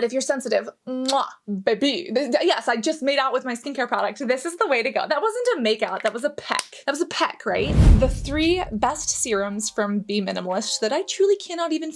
But if you're sensitive, mwah, baby. Yes, I just made out with my skincare product. This is the way to go. That wasn't a make out, that was a peck. That was a peck, right? The 3 best serums from beMinimalist that I truly cannot even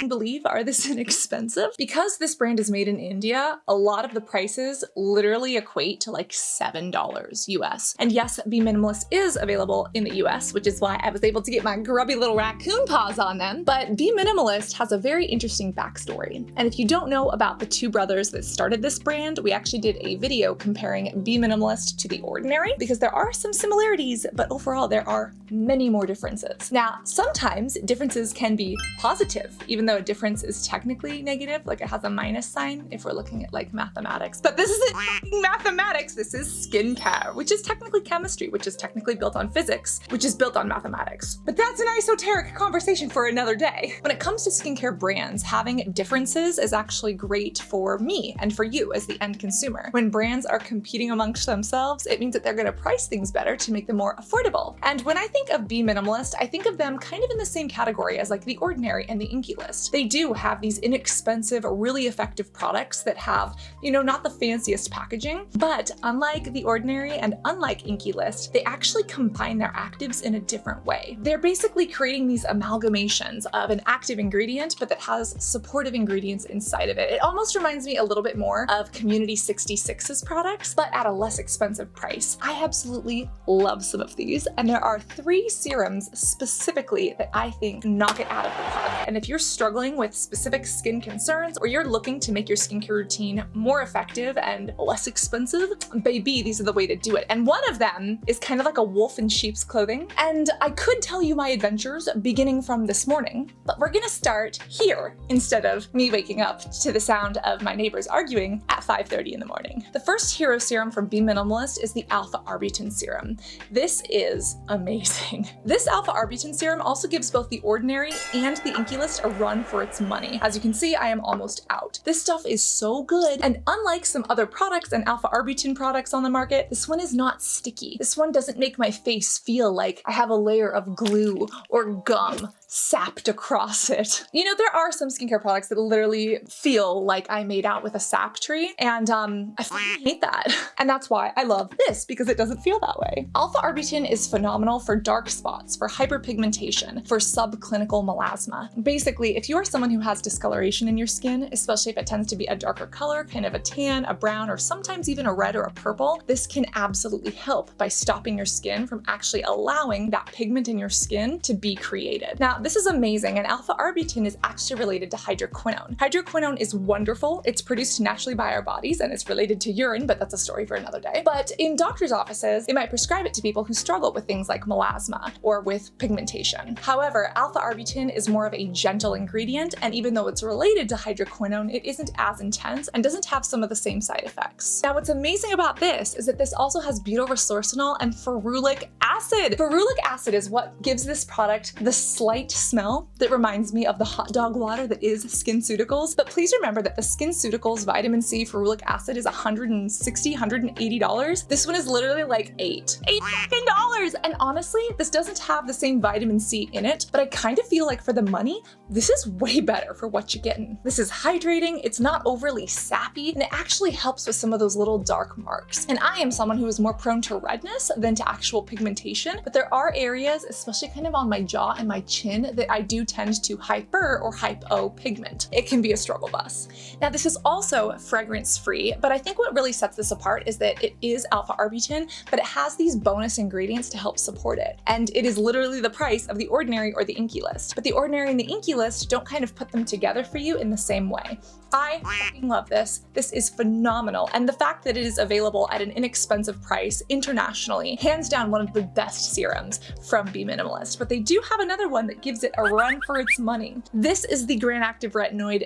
believe are this inexpensive. Because this brand is made in India, a lot of the prices literally equate to like $7 US. And yes, beMinimalist is available in the US, which is why I was able to get my grubby little raccoon paws on them. But beMinimalist has a very interesting backstory. And if you don't know about the 2 brothers that started this brand, we actually did a video comparing beMinimalist to The Ordinary, because there are some similarities, but overall there are many more differences. Now, sometimes differences can be positive, even though a difference is technically negative, like it has a minus sign if we're looking at like mathematics. But this isn't mathematics, this is skincare, which is technically chemistry, which is technically built on physics, which is built on mathematics. But that's an esoteric conversation for another day. When it comes to skincare brands, having differences is actually great for me and for you as the end consumer. When brands are competing amongst themselves, it means that they're gonna price things better to make them more affordable. And when I think of beMinimalist, I think of them kind of in the same category as like The Ordinary and the Inky List. They do have these inexpensive, really effective products that have, you know, not the fanciest packaging, but unlike The Ordinary and unlike Inky List, they actually combine their actives in a different way. They're basically creating these amalgamations of an active ingredient, but that has supportive ingredients inside of it. It almost reminds me a little bit more of Community 66's products, but at a less expensive price. I absolutely love some of these, and there are 3 serums specifically that I think knock it out of the park. And if you're struggling with specific skin concerns, or you're looking to make your skincare routine more effective and less expensive, baby, these are the way to do it. And one of them is kind of like a wolf in sheep's clothing. And I could tell you my adventures beginning from this morning, but we're gonna start here instead of me waking up to the sound of my neighbors arguing at 5:30 in the morning. The first hero serum from beMinimalist is the Alpha Arbutin Serum. This is amazing. This Alpha Arbutin Serum also gives both The Ordinary and the Inky List a run for its money. As you can see, I am almost out. This stuff is so good, and unlike some other products and Alpha Arbutin products on the market, this one is not sticky. This one doesn't make my face feel like I have a layer of glue or gum sapped across it. You know, there are some skincare products that literally feel like I made out with a sap tree, and I fucking hate that. And that's why I love this, because it doesn't feel that way. Alpha Arbutin is phenomenal for dark spots, for hyperpigmentation, for subclinical melasma. Basically, if you are someone who has discoloration in your skin, especially if it tends to be a darker color, kind of a tan, a brown, or sometimes even a red or a purple, this can absolutely help by stopping your skin from actually allowing that pigment in your skin to be created. Now, this is amazing, and Alpha Arbutin is actually related to hydroquinone. Hydroquinone is wonderful. It's produced naturally by our bodies, and it's related to urine, but that's a story for another day. But in doctors' offices, they might prescribe it to people who struggle with things like melasma or with pigmentation. However, Alpha Arbutin is more of a gentle ingredient, and even though it's related to hydroquinone, it isn't as intense and doesn't have some of the same side effects. Now, what's amazing about this is that this also has butyroresorcinol and ferulic acid. Ferulic acid is what gives this product the slight smell that reminds me of the hot dog water that is SkinCeuticals. But please remember that the SkinCeuticals vitamin C ferulic acid is $160, $180. This one is literally like $8 fucking. And honestly, this doesn't have the same vitamin C in it, but I kind of feel like for the money, this is way better for what you're getting. This is hydrating, it's not overly sappy, and it actually helps with some of those little dark marks. And I am someone who is more prone to redness than to actual pigmentation, but there are areas, especially kind of on my jaw and my chin, that I do tend to hyper or hypo pigment. It can be a struggle bus. Now, this is also fragrance-free, but I think what really sets this apart is that it is Alpha Arbutin, but it has these bonus ingredients to help support it. And it is literally the price of The Ordinary or the Inky List. But The Ordinary and the Inky List don't kind of put them together for you in the same way. I fucking love this. This is phenomenal. And the fact that it is available at an inexpensive price internationally, hands down one of the best serums from beMinimalist. But they do have another one that gives it a run for its money. This is the Granactive Retinoid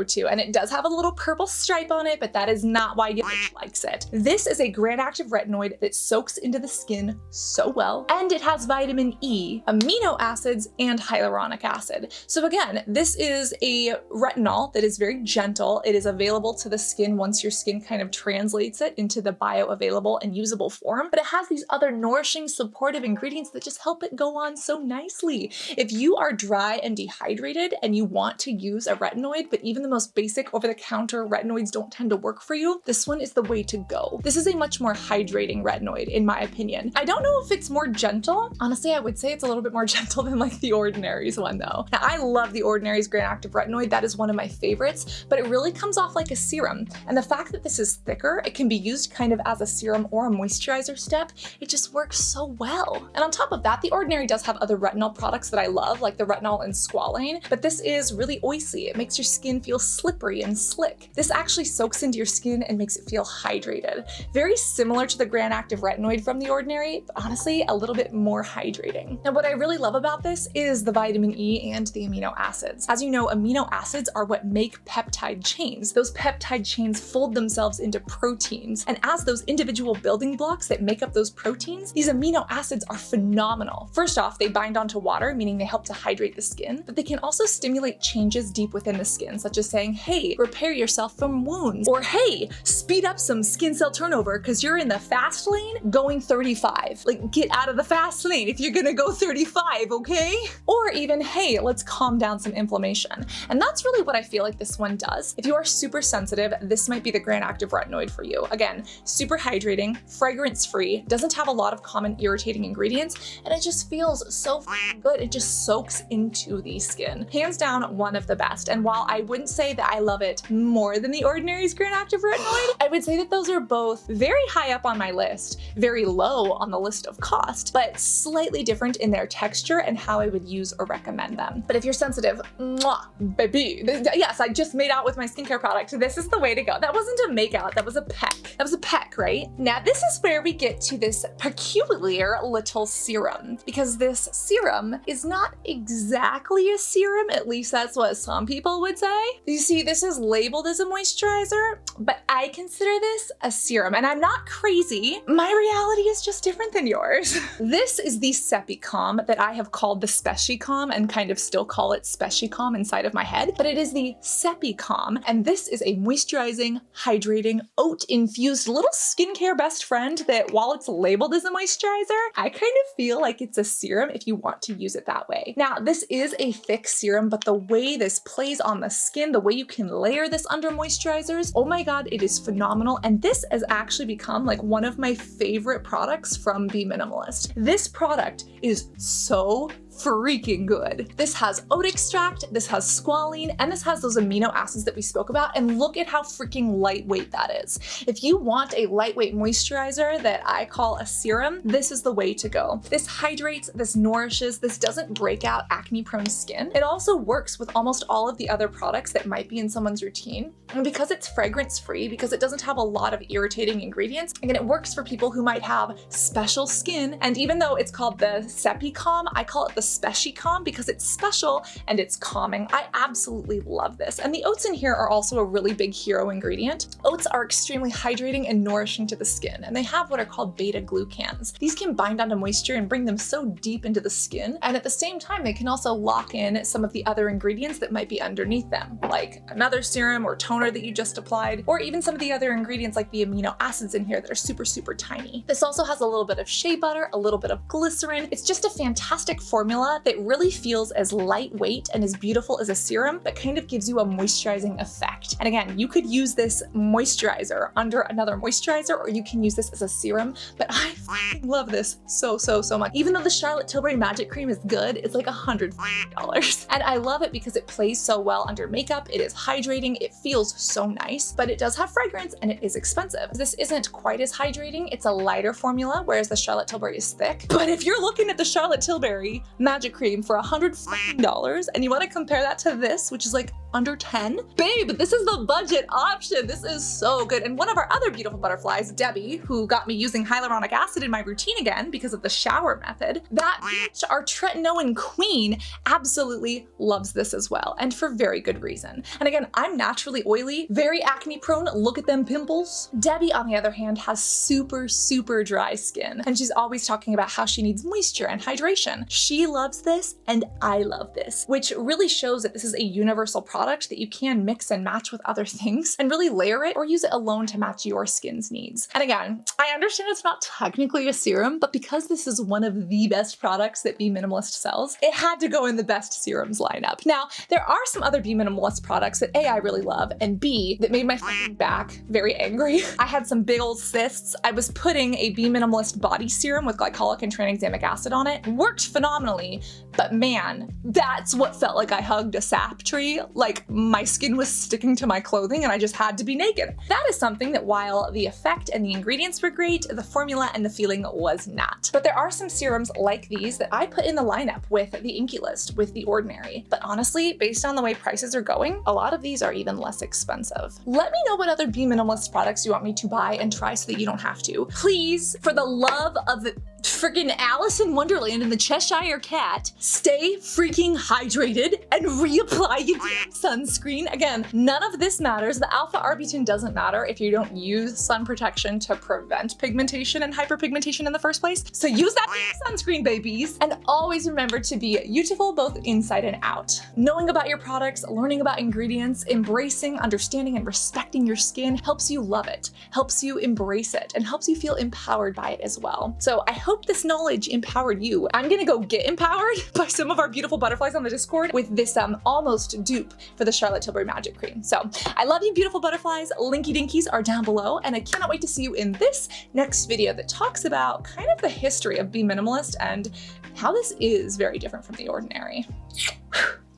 02, and it does have a little purple stripe on it, but that is not why you likes it. This is a Granactive Retinoid that soaks into the skin so well, and it has vitamin E, amino acids, and hyaluronic acid. So again, this is a retinol that is very gentle gentle. It is available to the skin once your skin kind of translates it into the bioavailable and usable form, but it has these other nourishing, supportive ingredients that just help it go on so nicely. If you are dry and dehydrated and you want to use a retinoid, but even the most basic over-the-counter retinoids don't tend to work for you, this one is the way to go. This is a much more hydrating retinoid, in my opinion. I don't know if it's more gentle. Honestly, I would say it's a little bit more gentle than like the Ordinary's one though. Now, I love the Ordinary's Granactive retinoid. That is one of my favorites, but it really comes off like a serum. And the fact that this is thicker, it can be used kind of as a serum or a moisturizer step. It just works so well. And on top of that, the Ordinary does have other retinol products that I love, like the retinol and squalane, but this is really oily. It makes your skin feel slippery and slick. This actually soaks into your skin and makes it feel hydrated. Very similar to the Granactive retinoid from the Ordinary, but honestly, a little bit more hydrating. Now, what I really love about this is the vitamin E and the amino acids. As you know, amino acids are what make peptide chains. Those peptide chains fold themselves into proteins, and as those individual building blocks that make up those proteins, these amino acids are phenomenal. First off, they bind onto water, meaning they help to hydrate the skin, but they can also stimulate changes deep within the skin, such as saying, hey, repair yourself from wounds, or hey, speed up some skin cell turnover because you're in the fast lane going 35. Like, get out of the fast lane if you're gonna go 35, okay? Or even, hey, let's calm down some inflammation. And that's really what I feel like this one does. If you are super sensitive, this might be the Granactive retinoid for you. Again, super hydrating, fragrance-free, doesn't have a lot of common irritating ingredients, and it just feels so good. It just soaks into the skin. Hands down, one of the best. And while I wouldn't say that I love it more than the Ordinary's Granactive retinoid, I would say that those are both very high up on my list, very low on the list of cost, but slightly different in their texture and how I would use or recommend them. But if you're sensitive, mwah, baby, yes, I just made out with my skincare product. This is the way to go. That wasn't a make out, that was a peck. That was a peck, right? Now, this is where we get to this peculiar little serum, because this serum is not exactly a serum, at least that's what some people would say. You see, this is labeled as a moisturizer, but I consider this a serum, and I'm not crazy. My reality is just different than yours. This is the Sepicalm that I have called the Sepicalm and kind of still call it Sepicalm inside of my head, but it is the Sepicalm, and this is a moisturizing, hydrating, oat-infused little skincare best friend that while it's labeled as a moisturizer, I kind of feel like it's a serum if you want to use it that way. Now, this is a thick serum, but the way this plays on the skin, the way you can layer this under moisturizers, oh my God, it is phenomenal. And this has actually become like one of my favorite products from beMinimalist. This product is so freaking good. This has oat extract, this has squalene, and this has those amino acids that we spoke about, and look at how freaking lightweight that is. If you want a lightweight moisturizer that I call a serum, this is the way to go. This hydrates, this nourishes, this doesn't break out acne-prone skin. It also works with almost all of the other products that might be in someone's routine, and because it's fragrance-free, because it doesn't have a lot of irritating ingredients, again, it works for people who might have special skin, and even though it's called the Sepicalm, I call it the Sepicalm because it's special and it's calming. I absolutely love this. And the oats in here are also a really big hero ingredient. Oats are extremely hydrating and nourishing to the skin, and they have what are called beta-glucans. These can bind onto moisture and bring them so deep into the skin, and at the same time, they can also lock in some of the other ingredients that might be underneath them, like another serum or toner that you just applied, or even some of the other ingredients like the amino acids in here that are super, super tiny. This also has a little bit of shea butter, a little bit of glycerin. It's just a fantastic formula that really feels as lightweight and as beautiful as a serum, but kind of gives you a moisturizing effect. And again, you could use this moisturizer under another moisturizer, or you can use this as a serum, but I love this so, so, so much. Even though the Charlotte Tilbury Magic Cream is good, it's like $100. And I love it because it plays so well under makeup. It is hydrating, it feels so nice, but it does have fragrance and it is expensive. This isn't quite as hydrating. It's a lighter formula, whereas the Charlotte Tilbury is thick. But if you're looking at the Charlotte Tilbury Magic Cream for $100 and you want to compare that to this, which is like under 10, babe, this is the budget option. This is so good. And one of our other beautiful butterflies, Debbie, who got me using hyaluronic acid in my routine again because of the shower method, that bitch, our tretinoin queen, absolutely loves this as well, and for very good reason. And again, I'm naturally oily, very acne prone. Look at them pimples. Debbie, on the other hand, has super, super dry skin, and she's always talking about how she needs moisture and hydration. She loves this, and I love this, which really shows that this is a universal product product that you can mix and match with other things and really layer it or use it alone to match your skin's needs. And again, I understand it's not technically a serum, but because this is one of the best products that beMinimalist sells, it had to go in the best serums lineup. Now, there are some other beMinimalist products that A, I really love, and B, that made my back very angry. I had some big old cysts. I was putting a beMinimalist body serum with glycolic and tranexamic acid on it. Worked phenomenally, but man, that's what felt like I hugged a sap tree. Like my skin was sticking to my clothing and I just had to be naked. That is something that while the effect and the ingredients were great, the formula and the feeling was not. But there are some serums like these that I put in the lineup with the Inky List, with the Ordinary. But honestly, based on the way prices are going, a lot of these are even less expensive. Let me know what other beMinimalist products you want me to buy and try so that you don't have to. Please, for the love of the freaking Alice in Wonderland and the Cheshire Cat, stay freaking hydrated and reapply your sunscreen. Again, none of this matters. The alpha arbutin doesn't matter if you don't use sun protection to prevent pigmentation and hyperpigmentation in the first place. So use that sunscreen, babies. And always remember to be beautiful both inside and out. Knowing about your products, learning about ingredients, embracing, understanding, and respecting your skin helps you love it, helps you embrace it, and helps you feel empowered by it as well. So I hope this knowledge empowered you. I'm gonna go get empowered by some of our beautiful butterflies on the Discord with this almost dupe for the Charlotte Tilbury Magic Cream. So I love you, beautiful butterflies. Linky dinkies are down below, and I cannot wait to see you in this next video that talks about kind of the history of beMinimalist and how this is very different from the Ordinary.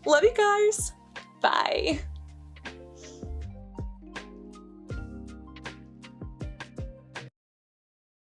Love you guys. Bye.